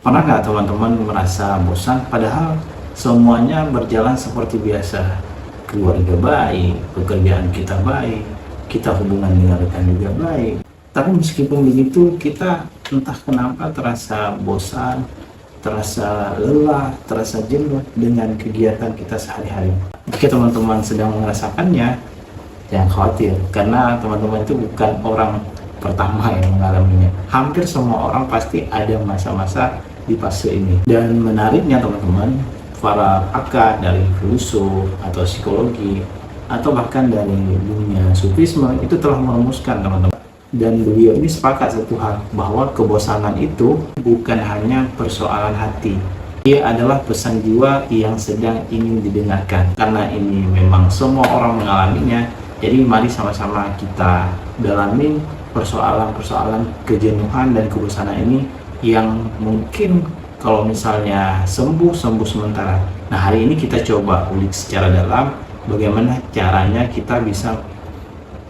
Pernah nggak teman-teman merasa bosan padahal semuanya berjalan seperti biasa? Keluarga baik, pekerjaan kita baik, kita hubungan dengan rekan juga baik. Tapi meskipun begitu, kita entah kenapa terasa bosan, terasa lelah, terasa jenuh dengan kegiatan kita sehari-hari. Jika teman-teman sedang merasakannya, jangan khawatir, karena teman-teman itu bukan orang pertama yang mengalaminya. Hampir semua orang pasti ada masa-masa di fase ini. Dan menariknya teman-teman, para pakar dari filsuf atau psikologi atau bahkan dari dunia sufisme itu telah merumuskan teman-teman. Dan beliau ini sepakat satu hal, bahwa kebosanan itu bukan hanya persoalan hati. Ia adalah pesan jiwa yang sedang ingin didengarkan. Karena ini memang semua orang mengalaminya, jadi mari sama-sama kita dalamin persoalan-persoalan kejenuhan dan kebosanan ini yang mungkin kalau misalnya sembuh sementara. Nah, hari ini kita coba ulik secara dalam bagaimana caranya kita bisa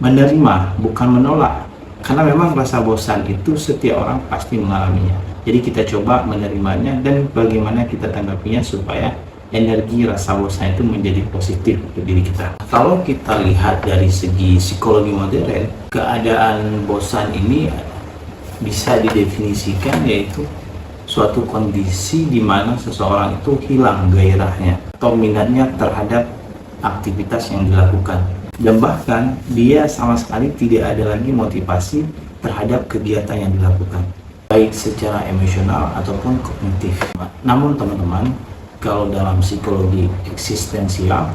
menerima, bukan menolak. Karena memang rasa bosan itu setiap orang pasti mengalaminya. Jadi kita coba menerimanya dan bagaimana kita tanggapinya supaya energi rasa bosan itu menjadi positif untuk diri kita. Kalau kita lihat dari segi psikologi modern, keadaan bosan ini bisa didefinisikan yaitu suatu kondisi di mana seseorang itu hilang gairahnya atau minatnya terhadap aktivitas yang dilakukan, dan bahkan dia sama sekali tidak ada lagi motivasi terhadap kegiatan yang dilakukan, baik secara emosional ataupun kognitif. Namun teman-teman, kalau dalam psikologi eksistensial,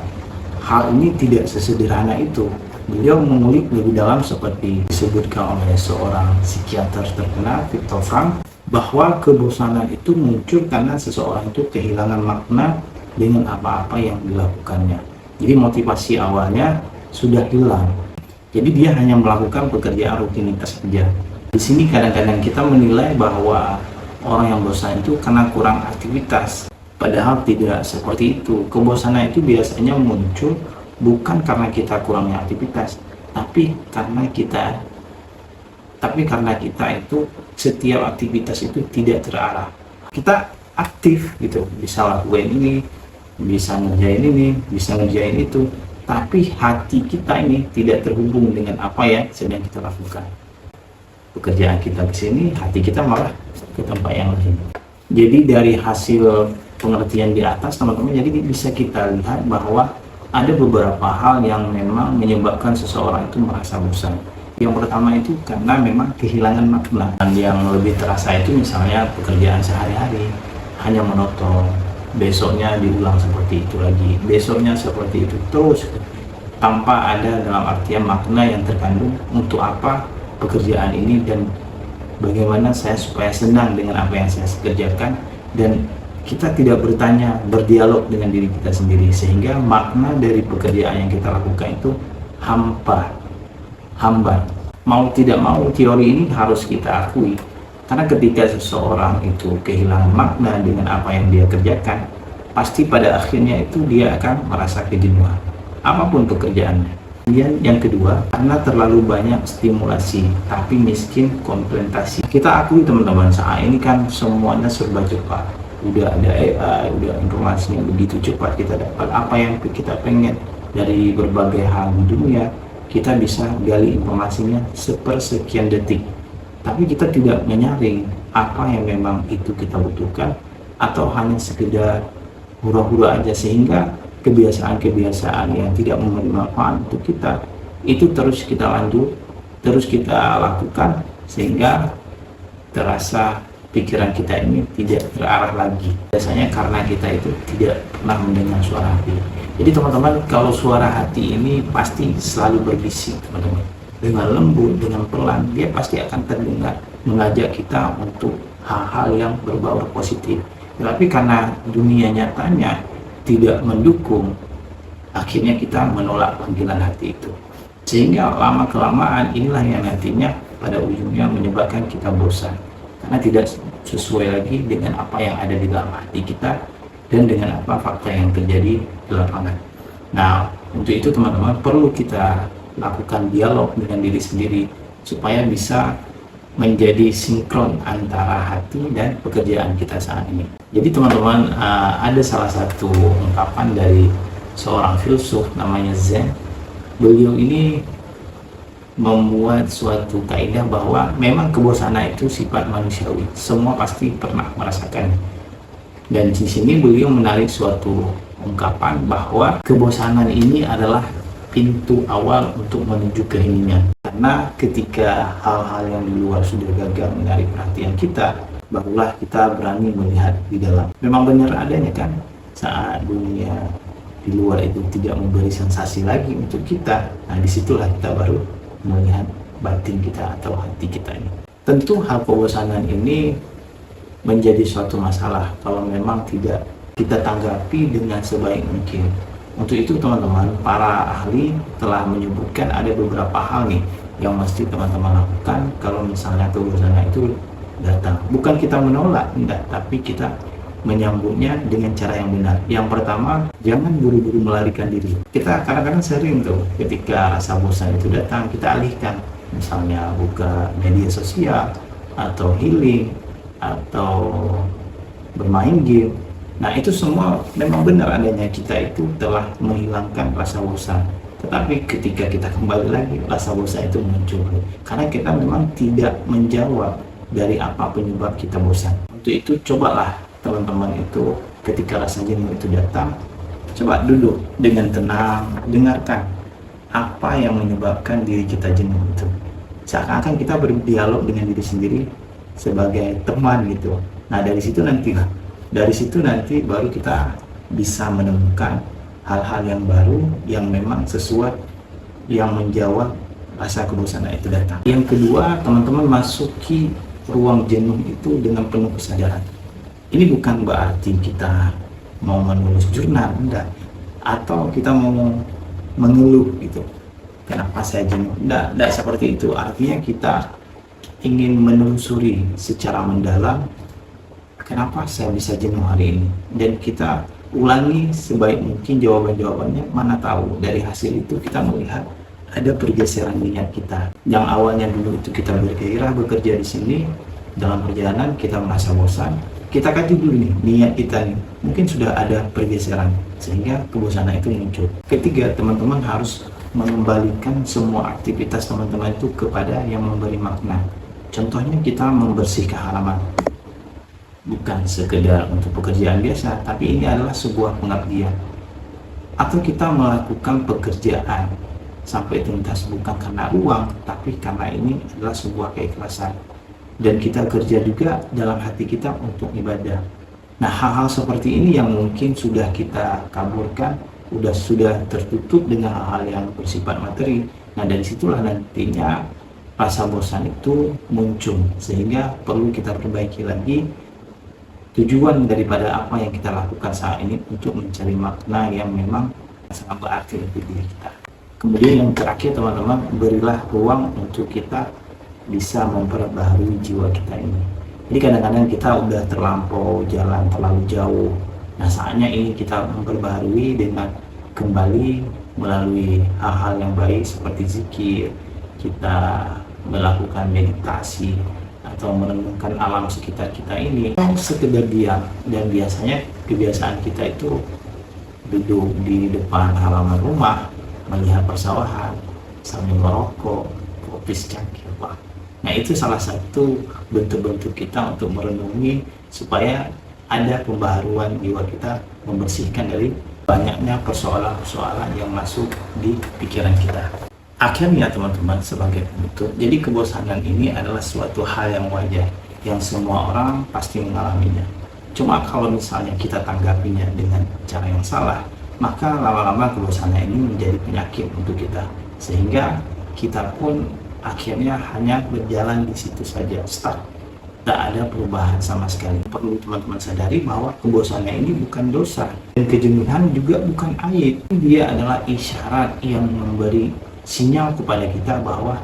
hal ini tidak sesederhana itu. Beliau mengulik lebih dalam seperti disebutkan oleh seorang psikiater terkenal, Viktor Frankl, bahwa kebosanan itu muncul karena seseorang itu kehilangan makna dengan apa-apa yang dilakukannya. Jadi motivasi awalnya sudah hilang. Jadi dia hanya melakukan pekerjaan rutinitas saja. Di sini kadang-kadang kita menilai bahwa orang yang bosan itu karena kurang aktivitas. Padahal tidak seperti itu. Kebosanan itu biasanya muncul bukan karena kita kurangnya aktivitas, tapi karena kita itu setiap aktivitas itu tidak terarah. Kita aktif gitu, bisa lakukan ini, bisa ngerjain ini, bisa ngerjain itu, tapi hati kita ini tidak terhubung dengan apa yang sedang kita lakukan. Pekerjaan kita ke sini, hati kita malah ke tempat yang lain. Jadi dari hasil pengertian di atas teman-teman, jadi bisa kita lihat bahwa ada beberapa hal yang memang menyebabkan seseorang itu merasa bosan. Yang pertama itu karena memang kehilangan makna. Dan yang lebih terasa itu misalnya pekerjaan sehari-hari hanya monoton, besoknya diulang seperti itu lagi, besoknya seperti itu terus, tanpa ada dalam artian makna yang terkandung untuk apa pekerjaan ini dan bagaimana saya supaya senang dengan apa yang saya kerjakan. Dan kita tidak berdialog dengan diri kita sendiri, sehingga makna dari pekerjaan yang kita lakukan itu hambar. Mau tidak mau, teori ini harus kita akui, karena ketika seseorang itu kehilangan makna dengan apa yang dia kerjakan, pasti pada akhirnya itu dia akan merasa kejenuhan apapun pekerjaannya. Kemudian yang kedua, karena terlalu banyak stimulasi tapi miskin komplementasi. Kita akui teman-teman, saat ini kan semuanya serba cepat, udah ada AI, udah informasinya begitu cepat, kita dapat apa yang kita pengen dari berbagai hal di dunia, kita bisa gali informasinya sepersekian detik, tapi kita tidak menyaring apa yang memang itu kita butuhkan atau hanya sekedar hura-hura aja, sehingga kebiasaan-kebiasaan yang tidak memberi manfaat untuk kita itu terus kita lanjut, terus kita lakukan, sehingga terasa pikiran kita ini tidak terarah lagi. Biasanya karena kita itu tidak pernah mendengar suara hati. Jadi teman-teman, kalau suara hati ini pasti selalu berbisik teman-teman, dengan lembut, dengan pelan, dia pasti akan terdengar mengajak kita untuk hal-hal yang berbau positif. Tetapi karena dunia nyatanya tidak mendukung, akhirnya kita menolak panggilan hati itu, sehingga lama-kelamaan inilah yang nantinya pada ujungnya menyebabkan kita bosan, karena tidak sesuai lagi dengan apa yang ada di dalam hati kita dan dengan apa fakta yang terjadi di lapangan. Nah, untuk itu teman-teman perlu kita lakukan dialog dengan diri sendiri supaya bisa menjadi sinkron antara hati dan pekerjaan kita saat ini. Jadi teman-teman, ada salah satu ungkapan dari seorang filsuf namanya Zen. Beliau ini membuat suatu kaidah bahwa memang kebosanan itu sifat manusiawi. Semua pasti pernah merasakannya. Dan di sini beliau menarik suatu ungkapan bahwa kebosanan ini adalah pintu awal untuk menuju keheningan. Karena ketika hal-hal yang di luar sudah gagal menarik perhatian kita, barulah kita berani melihat di dalam. Memang benar adanya kan, saat dunia di luar itu tidak memberi sensasi lagi untuk kita, nah disitulah kita baru melihat batin kita atau hati kita ini. Tentu hal kebosanan ini menjadi suatu masalah kalau memang tidak kita tanggapi dengan sebaik mungkin. Untuk itu teman-teman, para ahli telah menyebutkan ada beberapa hal nih yang mesti teman-teman lakukan kalau misalnya kebosanan itu datang. Bukan kita menolak, enggak, tapi kita menyambutnya dengan cara yang benar. Yang pertama, jangan buru-buru melarikan diri. Kita kadang-kadang sering tuh ketika rasa bosan itu datang, kita alihkan. Misalnya buka media sosial, atau healing, atau bermain game. Nah itu semua memang benar adanya, kita itu telah menghilangkan rasa bosan. Tetapi ketika kita kembali lagi, rasa bosan itu muncul. Karena kita memang tidak menjawab dari apa penyebab kita bosan. Untuk itu cobalah teman-teman itu ketika rasa jenuh itu datang, coba duduk dengan tenang, dengarkan apa yang menyebabkan diri kita jenuh itu. Seakan-akan kita berdialog dengan diri sendiri sebagai teman gitu. Nah dari situ nanti baru kita bisa menemukan hal-hal yang baru yang memang sesuai, yang menjawab rasa kebosanan itu datang. Yang kedua, teman-teman masuki ruang jenuh itu dengan penuh kesadaran. Ini bukan berarti kita mau menulis jurnal, enggak, atau kita mau mengeluh gitu, kenapa saya jenuh, enggak seperti itu. Artinya kita ingin menelusuri secara mendalam kenapa saya bisa jenuh hari ini, dan kita ulangi sebaik mungkin jawaban-jawabannya. Mana tahu dari hasil itu kita melihat ada pergeseran niat kita. Yang awalnya dulu itu kita bergairah bekerja di sini, dalam perjalanan kita merasa bosan, kita kaji dulu nih niat kita nih, mungkin sudah ada pergeseran sehingga kebosanan itu muncul. Ketiga, teman-teman harus mengembalikan semua aktivitas teman-teman itu kepada yang memberi makna. Contohnya kita membersihkan halaman, bukan sekedar untuk pekerjaan biasa, tapi ini adalah sebuah pengabdian. Atau kita melakukan pekerjaan sampai tuntas, bukan karena uang, tapi karena ini adalah sebuah keikhlasan. Dan kita kerja juga dalam hati kita untuk ibadah. Nah hal-hal seperti ini yang mungkin sudah kita kaburkan, sudah tertutup dengan hal-hal yang bersifat materi. Nah dari situlah nantinya rasa bosan itu muncul, sehingga perlu kita perbaiki lagi tujuan daripada apa yang kita lakukan saat ini untuk mencari makna yang memang sangat berarti bagi diri kita. Kemudian yang terakhir teman-teman, berilah ruang untuk kita bisa memperbaharui jiwa kita ini. Jadi kadang-kadang kita udah terlampau jalan terlalu jauh. Nah saatnya ini kita memperbaharui dengan kembali melalui hal-hal yang baik seperti zikir, kita melakukan meditasi, atau merenungkan alam sekitar kita ini, atau sekedar diam. Dan biasanya kebiasaan kita itu duduk di depan halaman rumah, melihat persawahan, sambil merokok, kopi secangkir. Nah itu salah satu bentuk-bentuk kita untuk merenungi supaya ada pembaharuan jiwa kita, membersihkan dari banyaknya persoalan-persoalan yang masuk di pikiran kita. Akhirnya teman-teman, sebagai penutup, jadi kebosanan ini adalah suatu hal yang wajar, yang semua orang pasti mengalaminya. Cuma kalau misalnya kita tanggapinya dengan cara yang salah, maka lama-lama kebosanan ini menjadi penyakit untuk kita, sehingga kita pun akhirnya hanya berjalan di situ saja, stuck, tak ada perubahan sama sekali. Perlu teman-teman sadari bahwa kebosanan ini bukan dosa, dan kejenuhan juga bukan aib. Dia adalah isyarat yang memberi sinyal kepada kita bahwa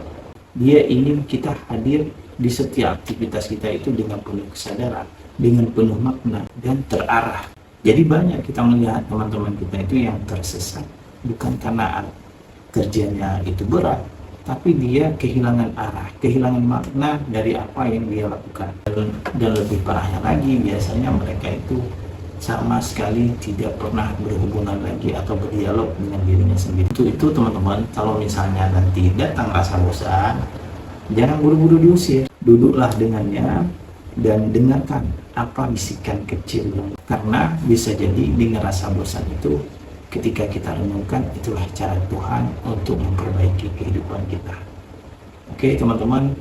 dia ingin kita hadir di setiap aktivitas kita itu dengan penuh kesadaran, dengan penuh makna, dan terarah. Jadi banyak kita melihat teman-teman kita itu yang tersesat bukan karena kerjanya itu berat, tapi dia kehilangan arah, kehilangan makna dari apa yang dia lakukan. Dan lebih parahnya lagi, biasanya mereka itu sama sekali tidak pernah berhubungan lagi atau berdialog dengan dirinya sendiri. Itu teman-teman, kalau misalnya nanti datang rasa bosan, jangan buru-buru diusir, duduklah dengannya dan dengarkan apa bisikan kecil, karena bisa jadi dengan rasa bosan itu, ketika kita renungkan, itulah cara Tuhan untuk memperbaiki kehidupan kita. Oke teman-teman,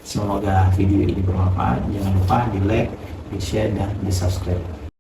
semoga video ini bermanfaat. Jangan lupa di like, di share, dan di subscribe.